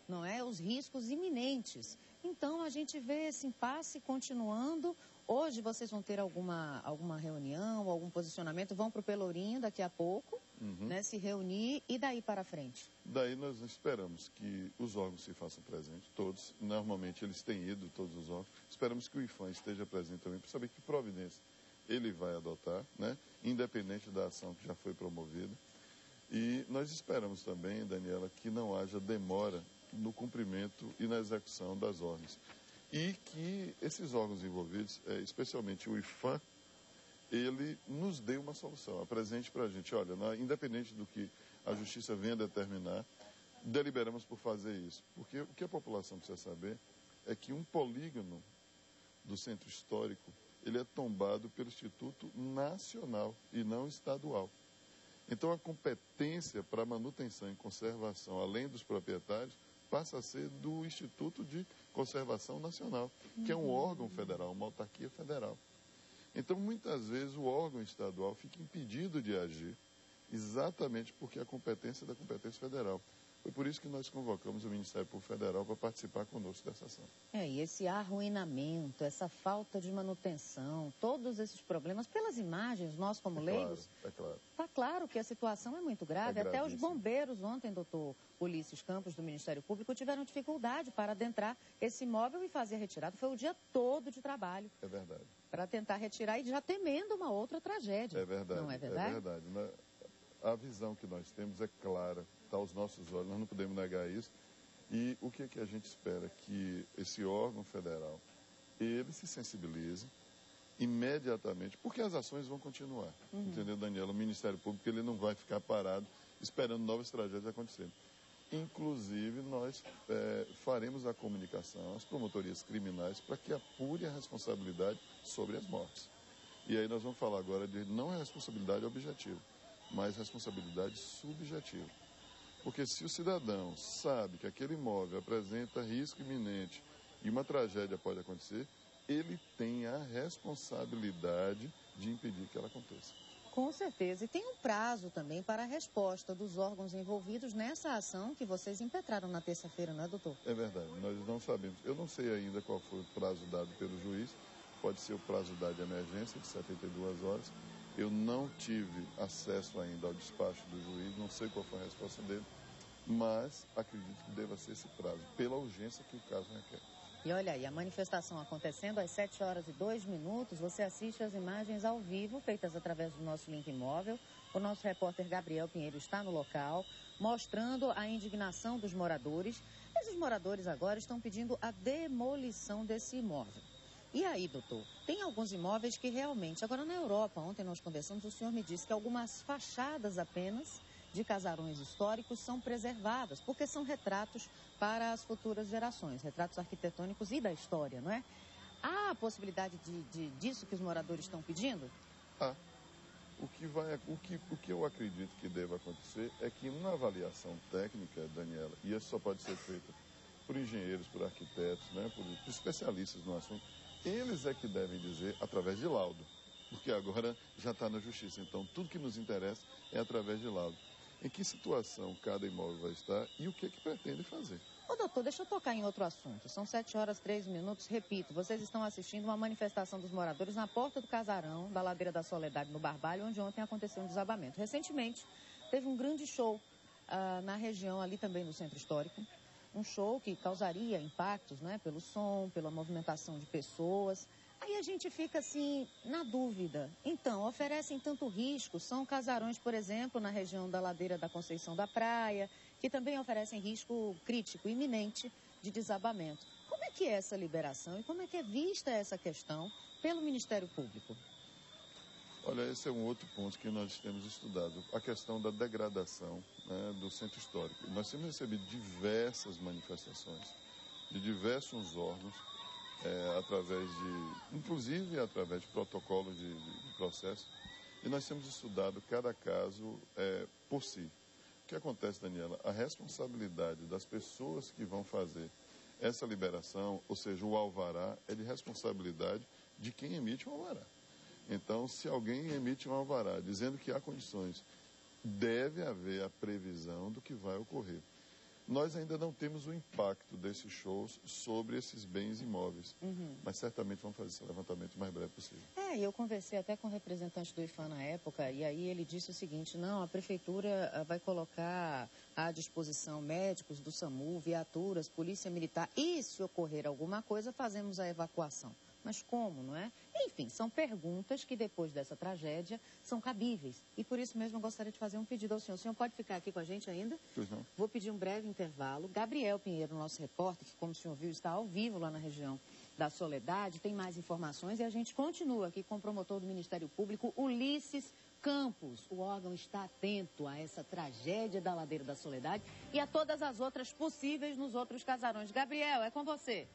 não é? Os riscos iminentes. Então, a gente vê esse impasse continuando. Hoje vocês vão ter alguma reunião, algum posicionamento, vão para o Pelourinho daqui a pouco, né, se reunir e daí para frente? Daí nós esperamos que os órgãos se façam presentes, todos. Normalmente eles têm ido, todos os órgãos. Esperamos que o IPHAN esteja presente também para saber que providência ele vai adotar, né, independente da ação que já foi promovida. E nós esperamos também, Daniela, que não haja demora no cumprimento e na execução das ordens. E que esses órgãos envolvidos, especialmente o IPHAN, ele nos dê uma solução, apresente para a gente, olha, independente do que a Justiça venha determinar, deliberamos por fazer isso. Porque o que a população precisa saber é que um polígono do Centro Histórico, ele é tombado pelo Instituto Nacional e não estadual. Então, a competência para manutenção e conservação, além dos proprietários, passa a ser do Instituto de Conservação Nacional, que é um órgão federal, uma autarquia federal. Então, muitas vezes, o órgão estadual fica impedido de agir, exatamente porque a competência é da competência federal. Foi por isso que nós convocamos o Ministério Público Federal para participar conosco dessa ação. E esse arruinamento, essa falta de manutenção, todos esses problemas, pelas imagens, nós como leigos, está claro que a situação é muito grave. Até os bombeiros ontem, doutor Ulisses Campos, do Ministério Público, tiveram dificuldade para adentrar esse imóvel e fazer a retirada. Foi o dia todo de trabalho. É verdade. Para tentar retirar e já temendo uma outra tragédia. É verdade. Não é verdade? É verdade. A visão que nós temos é clara, está aos nossos olhos, nós não podemos negar isso. E o que é que a gente espera? Que esse órgão federal, ele se sensibilize imediatamente, porque as ações vão continuar. Entendeu, Daniela? O Ministério Público, ele não vai ficar parado esperando novas tragédias acontecerem. Inclusive, nós faremos a comunicação às promotorias criminais para que apure a responsabilidade sobre as mortes. E aí nós vamos falar agora de não responsabilidade objetiva, mas responsabilidade subjetiva. Porque se o cidadão sabe que aquele imóvel apresenta risco iminente e uma tragédia pode acontecer, ele tem a responsabilidade de impedir que ela aconteça. Com certeza. E tem um prazo também para a resposta dos órgãos envolvidos nessa ação que vocês impetraram na terça-feira, não é, doutor? É verdade. Nós não sabemos. Eu não sei ainda qual foi o prazo dado pelo juiz. Pode ser o prazo dado de emergência, de 72 horas. Eu não tive acesso ainda ao despacho do juiz, não sei qual foi a resposta dele, mas acredito que deva ser esse prazo, pela urgência que o caso requer. E olha aí, a manifestação acontecendo às 7h02, você assiste as imagens ao vivo, feitas através do nosso link imóvel. O nosso repórter Gabriel Pinheiro está no local, mostrando a indignação dos moradores. Esses moradores agora estão pedindo a demolição desse imóvel. E aí, doutor, tem alguns imóveis que realmente... Agora, na Europa, ontem nós conversamos, o senhor me disse que algumas fachadas apenas de casarões históricos são preservadas, porque são retratos para as futuras gerações, retratos arquitetônicos e da história, não é? Há a possibilidade disso que os moradores estão pedindo? O que eu acredito que deva acontecer é que uma avaliação técnica, Daniela, e isso só pode ser feito por engenheiros, por arquitetos, né, por especialistas no assunto, eles é que devem dizer através de laudo, porque agora já está na justiça. Então, tudo que nos interessa é através de laudo. Em que situação cada imóvel vai estar e o que pretende fazer. Ô, doutor, deixa eu tocar em outro assunto. São 7h03, repito, vocês estão assistindo uma manifestação dos moradores na porta do casarão da Ladeira da Soledade, no Barbalho, onde ontem aconteceu um desabamento. Recentemente, teve um grande show na região ali também no Centro Histórico. Um show que causaria impactos, né, pelo som, pela movimentação de pessoas. Aí a gente fica assim, na dúvida. Então, oferecem tanto risco, são casarões, por exemplo, na região da Ladeira da Conceição da Praia, que também oferecem risco crítico, iminente de desabamento. Como é que é essa liberação e como é que é vista essa questão pelo Ministério Público? Olha, esse é um outro ponto que nós temos estudado, a questão da degradação, né, do Centro Histórico. Nós temos recebido diversas manifestações de diversos órgãos, inclusive através de protocolos de processo, e nós temos estudado cada caso por si. O que acontece, Daniela? A responsabilidade das pessoas que vão fazer essa liberação, ou seja, o alvará, é de responsabilidade de quem emite o alvará. Então, se alguém emite um alvará dizendo que há condições, deve haver a previsão do que vai ocorrer. Nós ainda não temos o impacto desses shows sobre esses bens imóveis, mas certamente vamos fazer esse levantamento o mais breve possível. Eu conversei até com o representante do IPHAN na época, e aí ele disse o seguinte: não, a prefeitura vai colocar à disposição médicos do SAMU, viaturas, polícia militar, e se ocorrer alguma coisa, fazemos a evacuação. Mas como, não é? Enfim, são perguntas que depois dessa tragédia são cabíveis. E por isso mesmo eu gostaria de fazer um pedido ao senhor. O senhor pode ficar aqui com a gente ainda? Pois não. Vou pedir um breve intervalo. Gabriel Pinheiro, nosso repórter, que como o senhor viu está ao vivo lá na região da Soledade, tem mais informações e a gente continua aqui com o promotor do Ministério Público, Ulisses Campos. O órgão está atento a essa tragédia da Ladeira da Soledade e a todas as outras possíveis nos outros casarões. Gabriel, é com você.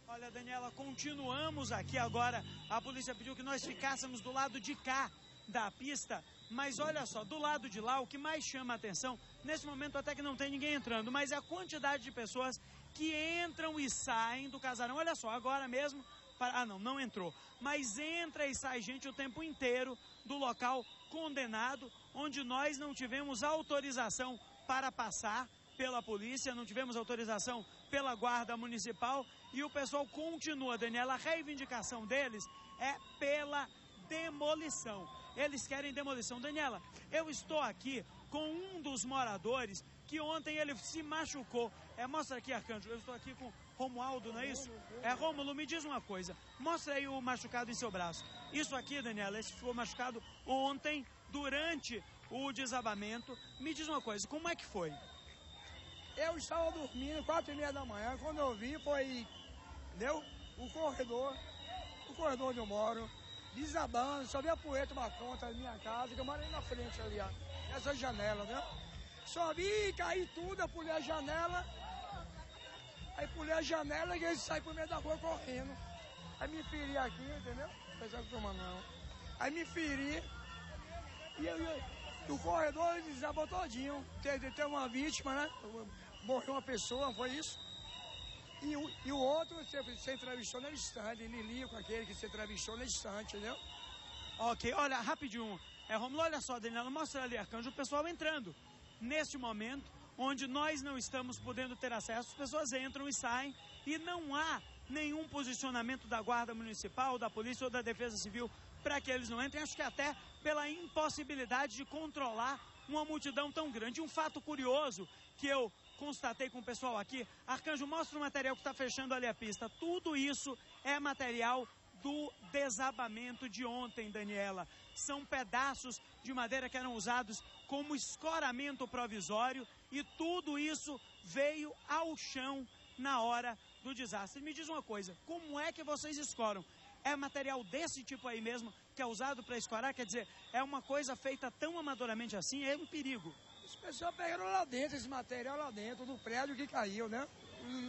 Olha, Daniela, continuamos aqui agora. A polícia pediu que nós ficássemos do lado de cá da pista, mas olha só, do lado de lá, o que mais chama a atenção, nesse momento até que não tem ninguém entrando, mas é a quantidade de pessoas que entram e saem do casarão. Olha só, agora mesmo, não entrou, mas entra e sai gente o tempo inteiro do local condenado, onde nós não tivemos autorização para passar pela polícia, não tivemos autorização pela Guarda Municipal e o pessoal continua, Daniela, a reivindicação deles é pela demolição. Eles querem demolição. Daniela, eu estou aqui com um dos moradores que ontem ele se machucou. Mostra aqui, Arcanjo, eu estou aqui com Romualdo, não é isso? Rômulo, me diz uma coisa, mostra aí o machucado em seu braço. Isso aqui, Daniela, esse ficou machucado ontem, durante o desabamento. Me diz uma coisa, como é que foi? Eu estava dormindo, 4h30 da manhã, quando eu vi foi, entendeu? O corredor onde eu moro, desabando, só vi a poeira tomar conta da minha casa, que eu moro ali na frente ali, ó, nessa janela, né? Só vi cair tudo, eu pulei a janela, e eles saíram por meio da rua correndo. Aí me feri aqui, entendeu? Não. Aí me feri, e o corredor desabou todinho. Tem uma vítima, né? Morreu uma pessoa, foi isso? E o outro você entrevistou na estante, Lilico, aquele que você entrevistou na estante, entendeu? Ok, olha, rapidinho. Romulo, olha só, Daniela, mostra ali, Arcanjo, o pessoal entrando. Neste momento, onde nós não estamos podendo ter acesso, as pessoas entram e saem e não há nenhum posicionamento da Guarda Municipal, da Polícia ou da Defesa Civil para que eles não entrem. Acho que até pela impossibilidade de controlar uma multidão tão grande. Um fato curioso que eu constatei com o pessoal aqui, Arcanjo, mostra o material que está fechando ali a pista. Tudo isso é material do desabamento de ontem, Daniela. São pedaços de madeira que eram usados como escoramento provisório e tudo isso veio ao chão na hora do desastre. Me diz uma coisa, como é que vocês escoram? É material desse tipo aí mesmo que é usado para escorar? Quer dizer, é uma coisa feita tão amadoramente assim, é um perigo. As pessoas pegaram lá dentro, esse material lá dentro, do prédio que caiu, né?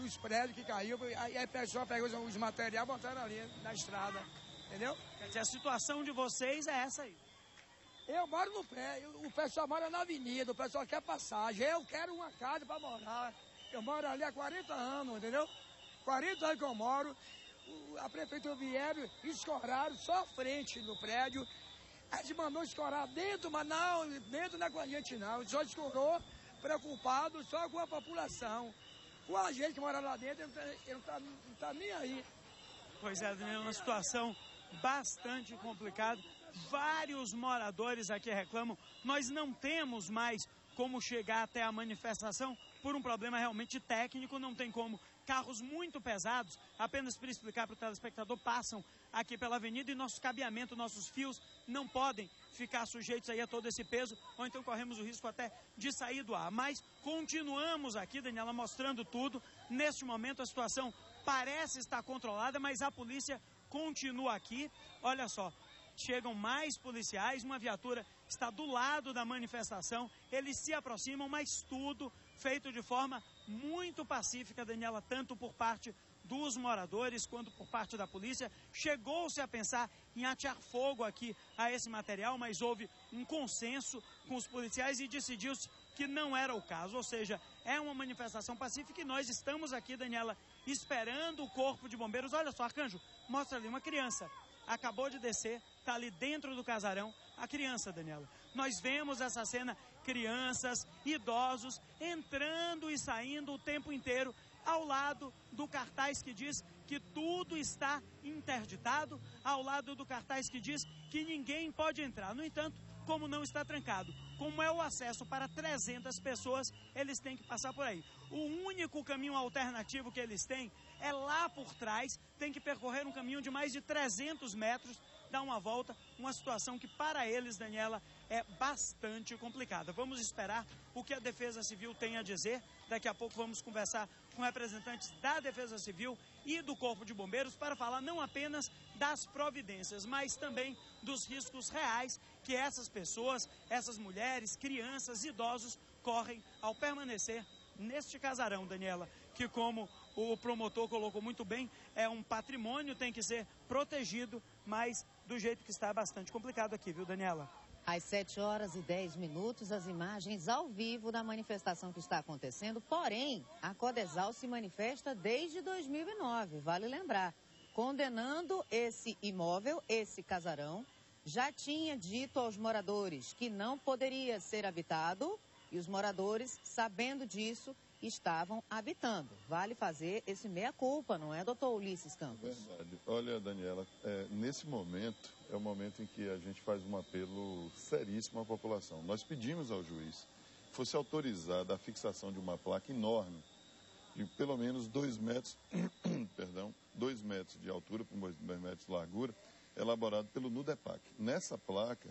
Os prédios que caiu, aí a pessoa pegou os materiais e botaram ali na estrada, entendeu? Quer dizer, a situação de vocês é essa aí. Eu moro no prédio, o pessoal mora na avenida, o pessoal quer passagem, eu quero uma casa para morar. Eu moro ali há 40 anos, entendeu? 40 anos que eu moro, a prefeitura vieram, escoraram só a frente do prédio. A gente mandou escorar dentro, mas não, dentro não é com a gente não. Só escorou, preocupado só com a população. Com a gente que mora lá dentro, ele não tá nem aí. Pois é, Daniel, uma situação bastante complicada. Vários moradores aqui reclamam. Nós não temos mais como chegar até a manifestação por um problema realmente técnico, não tem como. Carros muito pesados, apenas para explicar para o telespectador, passam aqui pela avenida e nosso cabeamento, nossos fios não podem ficar sujeitos aí a todo esse peso, ou então corremos o risco até de sair do ar. Mas continuamos aqui, Daniela, mostrando tudo. Neste momento a situação parece estar controlada, mas a polícia continua aqui. Olha só, chegam mais policiais, uma viatura está do lado da manifestação, eles se aproximam, mas tudo feito de forma muito pacífica, Daniela, tanto por parte dos moradores quanto por parte da polícia. Chegou-se a pensar em atear fogo aqui a esse material, mas houve um consenso com os policiais e decidiu-se que não era o caso, ou seja, é uma manifestação pacífica e nós estamos aqui, Daniela, esperando o corpo de bombeiros. Olha só, Arcanjo, mostra ali uma criança, acabou de descer, está ali dentro do casarão, a criança, Daniela. Nós vemos essa cena, crianças, idosos, entrando e saindo o tempo inteiro, ao lado do cartaz que diz que tudo está interditado, ao lado do cartaz que diz que ninguém pode entrar. No entanto, como não está trancado, como é o acesso para 300 pessoas, eles têm que passar por aí. O único caminho alternativo que eles têm é lá por trás, tem que percorrer um caminho de mais de 300 metros, dar uma volta, uma situação que para eles, Daniela, é bastante complicada. Vamos esperar o que a Defesa Civil tem a dizer. Daqui a pouco vamos conversar com representantes da Defesa Civil e do Corpo de Bombeiros para falar não apenas das providências, mas também dos riscos reais que essas pessoas, essas mulheres, crianças, idosos correm ao permanecer neste casarão, Daniela, que, como o promotor colocou muito bem, é um patrimônio, tem que ser protegido, mas do jeito que está é bastante complicado aqui, viu, Daniela? Às 7h10, as imagens ao vivo da manifestação que está acontecendo. Porém, a Codesal se manifesta desde 2009, vale lembrar, condenando esse imóvel, esse casarão. Já tinha dito aos moradores que não poderia ser habitado e os moradores, sabendo disso, estavam habitando. Vale fazer esse meia-culpa, não é, doutor Ulisses Campos? É verdade. Olha, Daniela, nesse momento, é o momento em que a gente faz um apelo seríssimo à população. Nós pedimos ao juiz que fosse autorizada a fixação de uma placa enorme, de pelo menos 2 metros, 2 metros de altura por 2 metros de largura, elaborado pelo Nudepac. Nessa placa,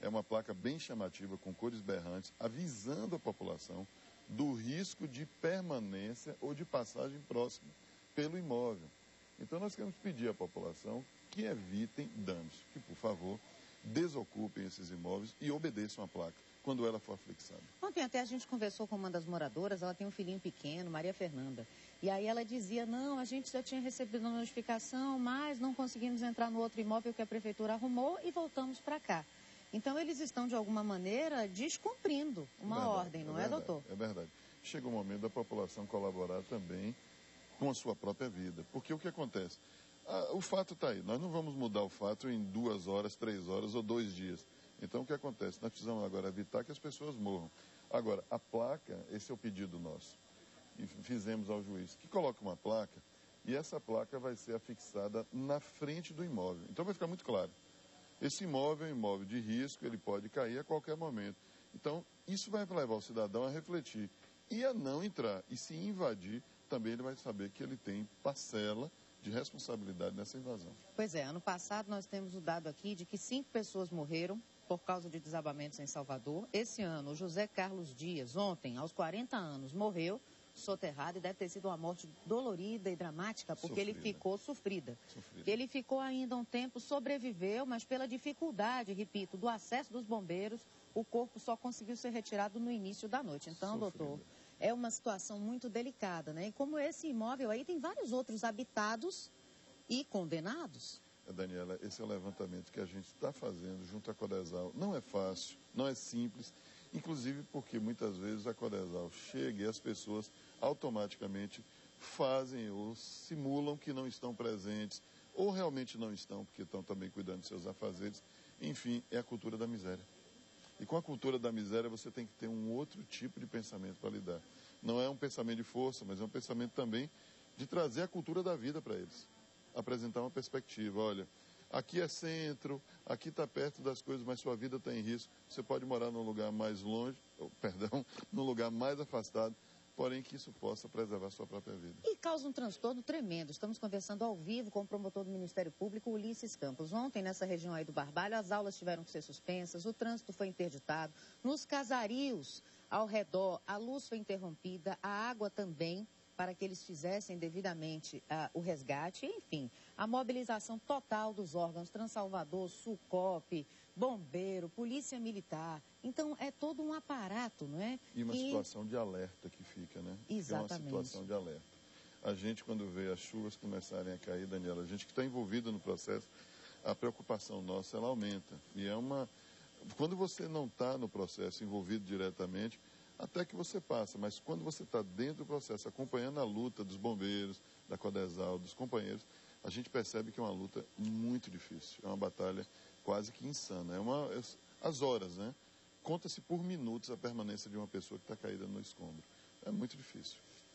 é uma placa bem chamativa, com cores berrantes, avisando a população do risco de permanência ou de passagem próxima pelo imóvel. Então, nós queremos pedir à população que evitem danos, que, por favor, desocupem esses imóveis e obedeçam a placa quando ela for fixada. Ontem até a gente conversou com uma das moradoras, ela tem um filhinho pequeno, Maria Fernanda, e aí ela dizia, não, a gente já tinha recebido a notificação, mas não conseguimos entrar no outro imóvel que a prefeitura arrumou e voltamos para cá. Então, eles estão, de alguma maneira, descumprindo uma ordem, não é, doutor? É verdade. Chega o momento da população colaborar também com a sua própria vida. Porque o que acontece? O fato está aí. Nós não vamos mudar o fato em 2 horas, 3 horas ou 2 dias. Então, o que acontece? Nós precisamos agora evitar que as pessoas morram. Agora, a placa, esse é o pedido nosso. E fizemos ao juiz que coloque uma placa e essa placa vai ser afixada na frente do imóvel. Então, vai ficar muito claro. Esse imóvel é um imóvel de risco, ele pode cair a qualquer momento. Então, isso vai levar o cidadão a refletir e a não entrar. E se invadir, também ele vai saber que ele tem parcela de responsabilidade nessa invasão. Pois é, ano passado nós temos o dado aqui de que 5 pessoas morreram por causa de desabamentos em Salvador. Esse ano, o José Carlos Dias, ontem, aos 40 anos, morreu soterrado e deve ter sido uma morte dolorida e dramática, porque ele ficou sofrida. Ele ficou ainda um tempo, sobreviveu, mas pela dificuldade, repito, do acesso dos bombeiros, o corpo só conseguiu ser retirado no início da noite. Então, doutor, é uma situação muito delicada, né? E como esse imóvel aí tem vários outros habitados e condenados. Daniela, esse é o levantamento que a gente está fazendo junto à Codesal. Não é fácil, não é simples, inclusive porque muitas vezes a Codesal chega e as pessoas automaticamente fazem ou simulam que não estão presentes, ou realmente não estão, porque estão também cuidando de seus afazeres. Enfim, é a cultura da miséria. E com a cultura da miséria você tem que ter um outro tipo de pensamento para lidar. Não é um pensamento de força, mas é um pensamento também de trazer a cultura da vida para eles. Apresentar uma perspectiva, olha, aqui é centro, aqui está perto das coisas, mas sua vida está em risco. Você pode morar num lugar mais longe, num lugar mais afastado, porém que isso possa preservar sua própria vida. E causa um transtorno tremendo. Estamos conversando ao vivo com o promotor do Ministério Público, Ulisses Campos. Ontem, nessa região aí do Barbalho, as aulas tiveram que ser suspensas, o trânsito foi interditado, nos casarios ao redor, a luz foi interrompida, a água também, para que eles fizessem devidamente o resgate, enfim, a mobilização total dos órgãos, Transalvador, Sucop, Bombeiro, Polícia Militar. Então, é todo um aparato, não é? E uma situação de alerta que fica, né? Exatamente. É uma situação de alerta. A gente, quando vê as chuvas começarem a cair, Daniela, a gente que está envolvido no processo, a preocupação nossa, ela aumenta. E é uma... Quando você não está no processo envolvido diretamente, até que você passa, mas quando você está dentro do processo, acompanhando a luta dos bombeiros, da Codesal, dos companheiros, a gente percebe que é uma luta muito difícil, é uma batalha quase que insana, as horas, né? conta-se por minutos a permanência de uma pessoa que está caída no escombro. É muito difícil.